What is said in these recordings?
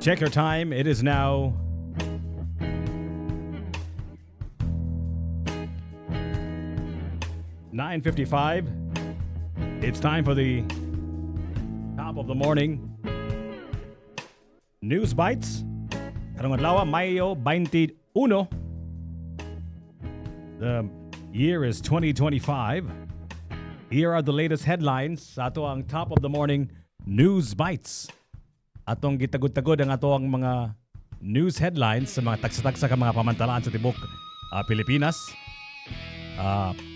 Check your time. It is now 9:55. It's time for the top of the morning news bites. Karong adlaw, Mayo 21. The year is 2025. Here are the latest headlines sa ato ang top of the morning news bites. Atong gitagod-tagod ang ato ang mga news headlines sa mga tagsa-tagsa ka mga pamantalaan sa tibok Pilipinas.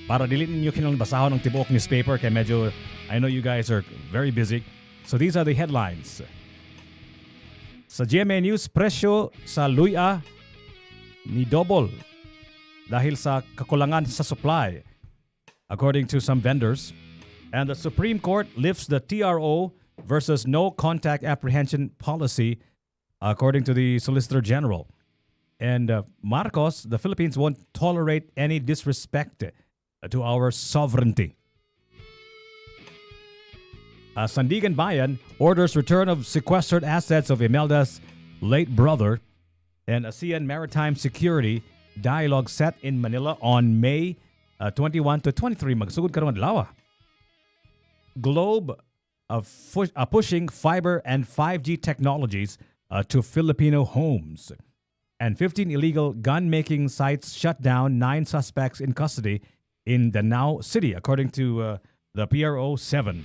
Para dili ninyo kinahanglan basahon ng tibok newspaper kay medyo I know you guys are very busy. So these are the headlines. Sa GMA News, presyo sa luya ni double dahil sa kakulangan sa supply according to some vendors. And the Supreme Court lifts the TRO versus no contact apprehension policy according to the Solicitor General. And Marcos, the Philippines won't tolerate any disrespect to our sovereignty. Sandigan Bayan orders return of sequestered assets of Imelda's late brother, and ASEAN Maritime Security Dialogue set in Manila on May 21 to 23. Magsugod karong adlaw. Globe pushing fiber and 5G technologies to Filipino homes. And 15 illegal gun-making sites shut down, 9 suspects in custody in Danao City, according to the PRO 7.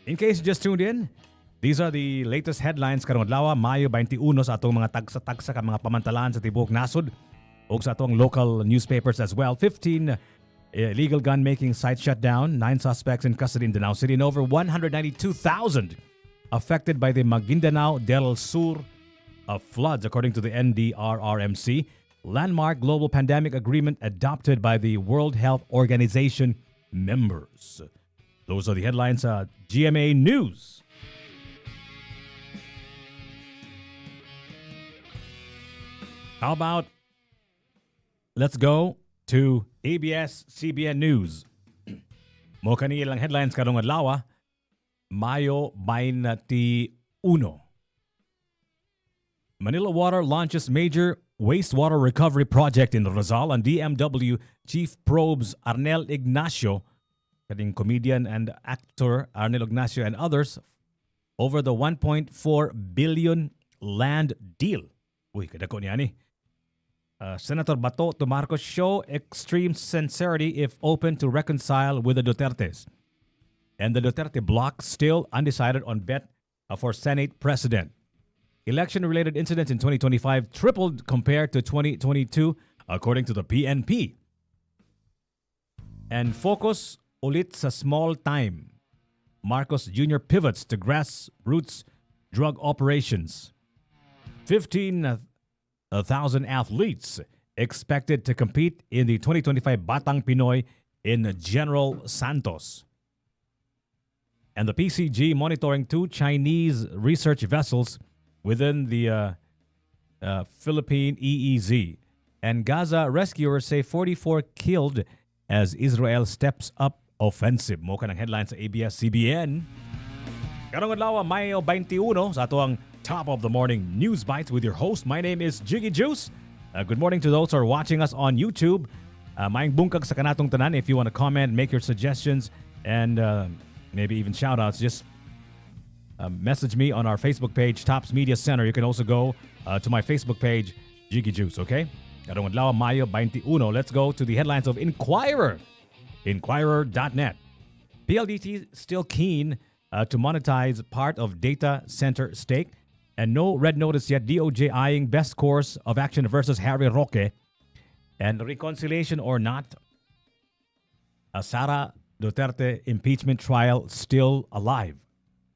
In case you just tuned in, these are the latest headlines karong adlaw, Mayo 21 sa atong mga tagsa-tagsa ka mga pamantalaan sa tibuok nasod o sa atong local newspapers as well. 15 illegal gun-making sites shut down, 9 suspects in custody in Danao City, and over 192,000 affected by the Maguindanao del Sur floods, according to the NDRRMC. Landmark global pandemic agreement adopted by the World Health Organization members. Those are the headlines at GMA News. How about let's go to ABS-CBN News. Mo kanilang headlines karong adlaw, Mayo 21. Manila Water launches major wastewater recovery project in Rizal, and DMW Chief probes Arnel Ignacio, kaning comedian and actor Arnel Ignacio and others, over the 1.4 billion land deal. Uy, kadako niya ni. Senator Bato to Marcos show extreme sincerity if open to reconcile with the Dutertes. And the Duterte bloc still undecided on bet for Senate President. Election-related incidents in 2025 tripled compared to 2022, according to the PNP. And focus ulit sa small time. Marcos Jr. pivots to grassroots drug operations. 15,000 athletes expected to compete in the 2025 Batang Pinoy in General Santos. And the PCG monitoring 2 Chinese research vessels within the Philippine EEZ. And Gaza rescuers say 44 killed as Israel steps up offensive. Mo ka ng headlines sa ABS-CBN. Karong adlaw, Mayo 21 sa ato ang top of the morning news bites with your host. My name is Jiggy Juice. Good morning to those who are watching us on YouTube. Maayong bungkag sa kanatong tanan. If you want to comment, make your suggestions, and maybe even shout-outs, just message me on our Facebook page, Tops Media Center. You can also go to my Facebook page, Jiggy Juice, okay? Karong adlaw, Mayo 21. Let's go to the headlines of Inquirer. Inquirer.net. PLDT still keen to monetize part of data center stake, and no red notice yet. DOJ eyeing best course of action versus Harry Roque. And reconciliation or not, Sara Duterte impeachment trial still alive.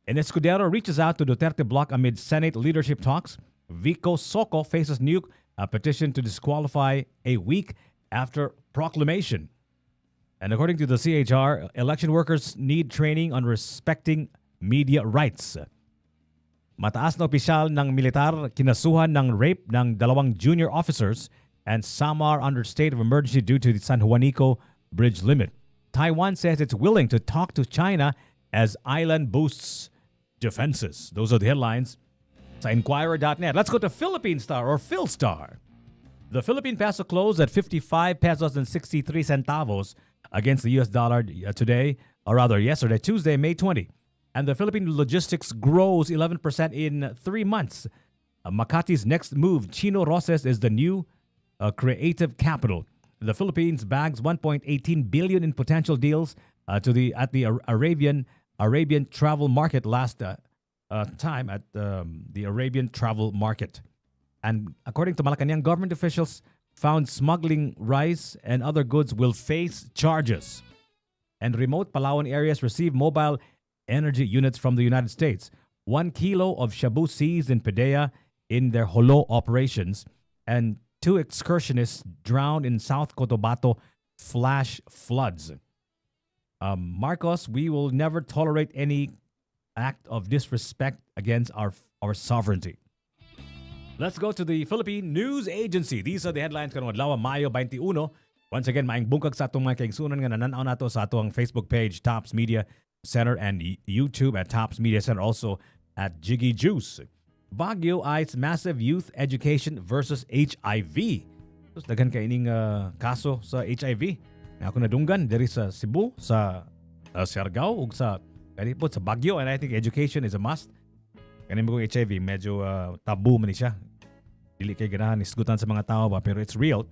And Escudero reaches out to Duterte bloc amid Senate leadership talks. Vico Soco faces new petition to disqualify a week after proclamation. And according to the CHR, election workers need training on respecting media rights. Mataas na opisyal ng militar kinasuhan ng rape ng 2 junior officers, and Samar under state of emergency due to the San Juanico bridge limit. Taiwan says it's willing to talk to China as island boosts defenses. Those are the headlines sa Inquirer.net. Let's go to Philippine Star or PhilStar. The Philippine peso closed at 55 pesos and 63 centavos against the US dollar today, or rather yesterday, Tuesday, May 20. And the Philippine logistics grows 11% in 3 months. Makati's next move, Chino Roses, is the new creative capital. The Philippines bags 1.18 billion in potential deals at the Arabian travel market last time at the Arabian travel market. And according to Malacanang, government officials found smuggling rice and other goods will face charges. And remote Palawan areas receive mobile energy units from the United States. 1 kilo of shabu seized in Pidea in their holo operations. And 2 excursionists drowned in South Cotabato flash floods. Marcos, we will never tolerate any act of disrespect against our sovereignty. Let's go to the Philippine News Agency. These are the headlines karong adlaw Mayo 21. Once again, maing bungkag sa atong mga kaigsunan nga nananaw nato sa atong Facebook page, Tops Media Center, and YouTube at Tops Media Center, also at Jiggy Juice. Baguio eyes massive youth education versus HIV. Tapos daghan ka ining kaso sa HIV. Ako nadunggan diri sa Cebu, sa Siargao, ug sa kanipot sa Baguio, and I think education is a must. Kanin mo kong HIV, medyo tabu man siya. Dili kay ganahan isgutan sa mga tao ba, pero it's real.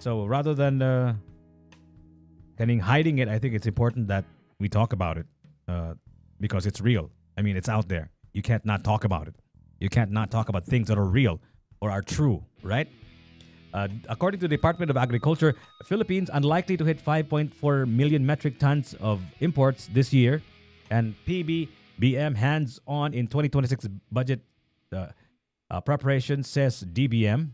So rather than kaning hiding it, I think it's important that we talk about it because it's real. I mean, it's out there. You can't not talk about it. You can't not talk about things that are real or are true, right? According to the Department of Agriculture, Philippines unlikely to hit 5.4 million metric tons of imports this year, and PBBM hands-on in 2026 budget preparation, says DBM.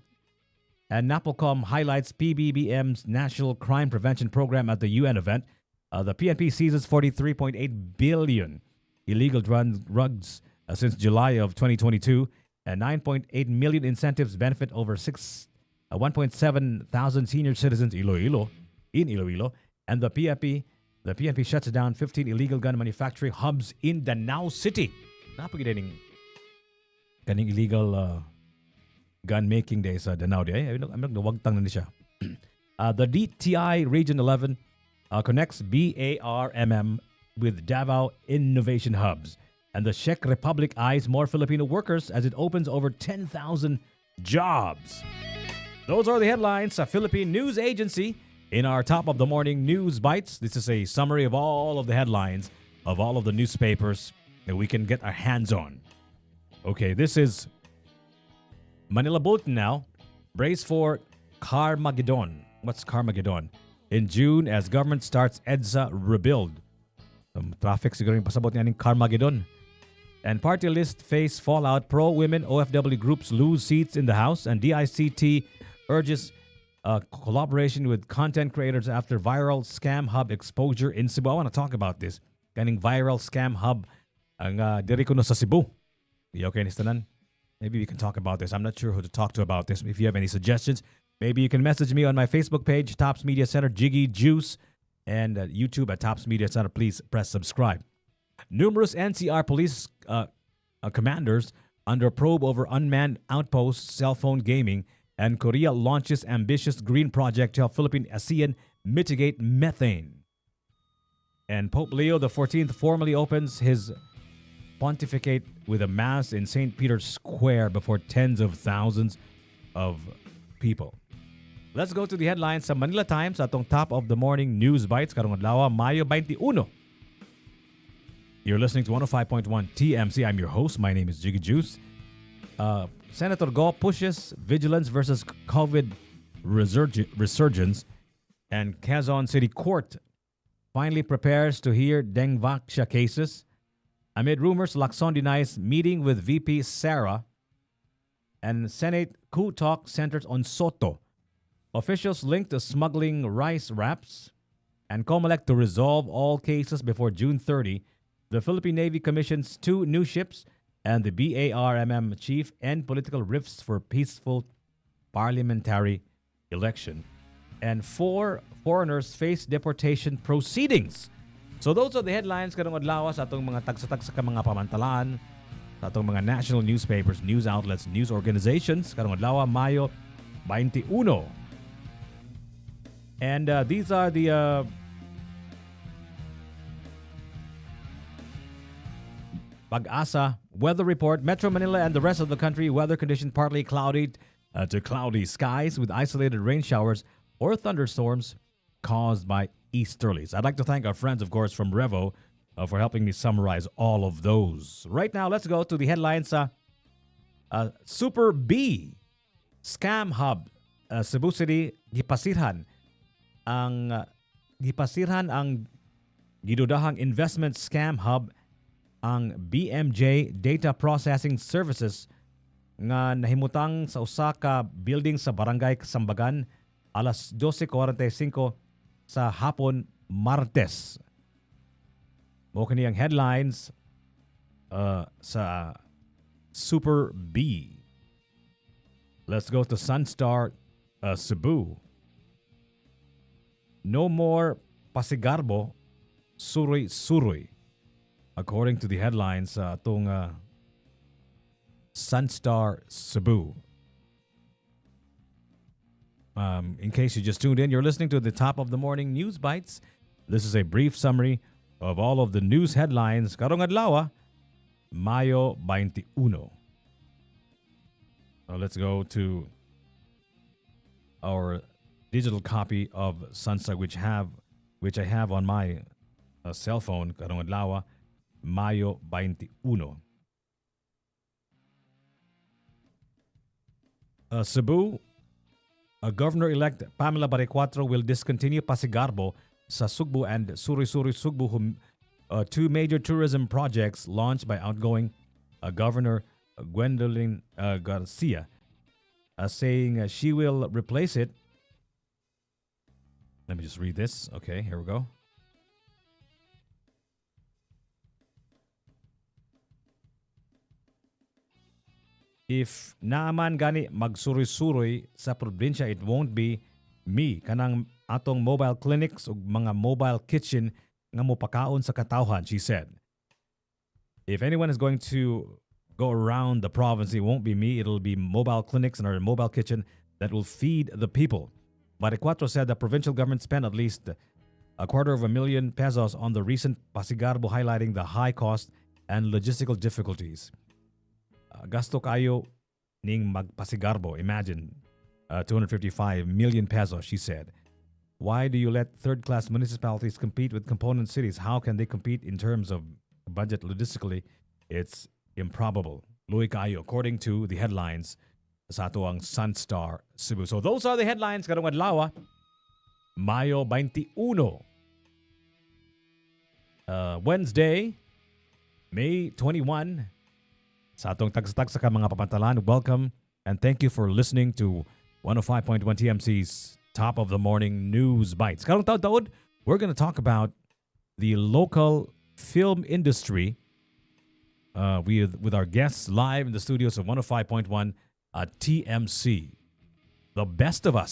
And NAPOCOM highlights PBBM's National Crime Prevention Program at the UN event. The PNP seizes 43.8 billion illegal drugs since July of 2022, and 9.8 million incentives benefit over 1.7 thousand senior citizens in Iloilo, and the PNP shuts down 15 illegal gun manufacturing hubs in Danao City. Napagdating kaning illegal gun making day sa Danao di ay nawagtang na siya. The DTI Region 11 connects BARMM with Davao Innovation Hubs, and the Czech Republic eyes more Filipino workers as it opens over 10,000 jobs. Those are the headlines sa Philippine News Agency. In our top of the morning news bites, this is a summary of all of the headlines of all of the newspapers that we can get our hands on. Okay, this is Manila Bulletin now. Brace for Carmageddon. What's Carmageddon? In June, as government starts EDSA rebuild. Traffic siguro yung pasabot niya ng Carmageddon. And party list face fallout. Pro-women OFW groups lose seats in the House. And DICT urges collaboration with content creators after viral scam hub exposure in Cebu. I want to talk about this. Kaning viral scam hub ang diri kuno sa Cebu. Okay, nistanan? Maybe we can talk about this. I'm not sure who to talk to about this. If you have any suggestions, maybe you can message me on my Facebook page, Tops Media Center, Jiggy Juice, and YouTube at Tops Media Center. Please press subscribe. Numerous NCR police commanders under probe over unmanned outposts, cell phone gaming, and Korea launches ambitious green project to help Philippine ASEAN mitigate methane. And Pope Leo XIV formally opens his pontificate with a mass in St. Peter's Square before tens of thousands of people. Let's go to the headlines sa Manila Times atong top of the morning news bites karong adlaw Mayo 21. You're listening to 105.1 TMC. I'm your host. My name is Jiggy Juice. Senator Go pushes vigilance versus COVID resurgence, and Quezon City Court finally prepares to hear Dengvaksha cases. Amid rumors, Lacson denies meeting with VP Sarah, and Senate coup talk centers on Soto. Officials linked to smuggling rice wraps, and COMELEC to resolve all cases before June 30. The Philippine Navy commissions 2 new ships, and the BARMM chief end political rifts for peaceful parliamentary election. And 4 foreigners face deportation proceedings. So those are the headlines karong adlaw sa atong mga tagsa-tagsa ka mga pamantalaan sa atong mga national newspapers, news outlets, news organizations karong adlaw Mayo 21. And these are the Pag-asa weather report. Metro Manila and the rest of the country, weather conditions partly cloudy to cloudy skies with isolated rain showers or thunderstorms caused by easterlies. I'd like to thank our friends, of course, from Revo for helping me summarize all of those. Right now, let's go to the headlines. Super B Scam Hub Cebu City gipasirhan ang gidudahang investment scam hub ang BMJ Data Processing Services nga nahimutang sa usa ka building sa Barangay Kasambagan alas 12:45 sa hapon Martes. Mo kini ang headlines sa Super B. Let's go to Sunstar Cebu. No more pasigarbo, suroy-suroy. According to the headlines sa atong Sunstar Cebu. In case you just tuned in, you're listening to the top of the morning news bites. This is a brief summary of all of the news headlines karong adlaw Mayo 21. Let's go to our digital copy of Sunstar which I have on my cell phone karong adlaw Mayo 21. Cebu, Governor-elect Pamela Baricuatro will discontinue pasigarbo sa Sugbo and Suri-Suri Sugbo, two major tourism projects launched by outgoing Governor Gwendolyn Garcia, saying she will replace it. Let me just read this. Okay, here we go. If naaman gani magsuri-suroy sa probinsya, it won't be me. Kanang atong mobile clinics ug mga mobile kitchen nga mopakaon sa katawhan, she said. If anyone is going to go around the province, it won't be me. It'll be mobile clinics and our mobile kitchen that will feed the people. Baricuatro said the provincial government spent at least $250,000 pesos on the recent pasigarbo, highlighting the high cost and logistical difficulties. Gasto kayo ning magpasigarbo. Imagine 255 million pesos, she said. Why do you let third-class municipalities compete with component cities? How can they compete in terms of budget logistically? It's improbable. Luy kayo, according to the headlines sa ato ang Sunstar Cebu. So those are the headlines karong adlaw Mayo 21. Wednesday, May 21. Sa atong tagsa-tagsa ka mga papantalan, welcome and thank you for listening to 105.1 TMC's Top of the Morning News Bites. Karong taod-taod, we're going to talk about the local film industry with our guests live in the studios of 105.1 TMC. The best of us.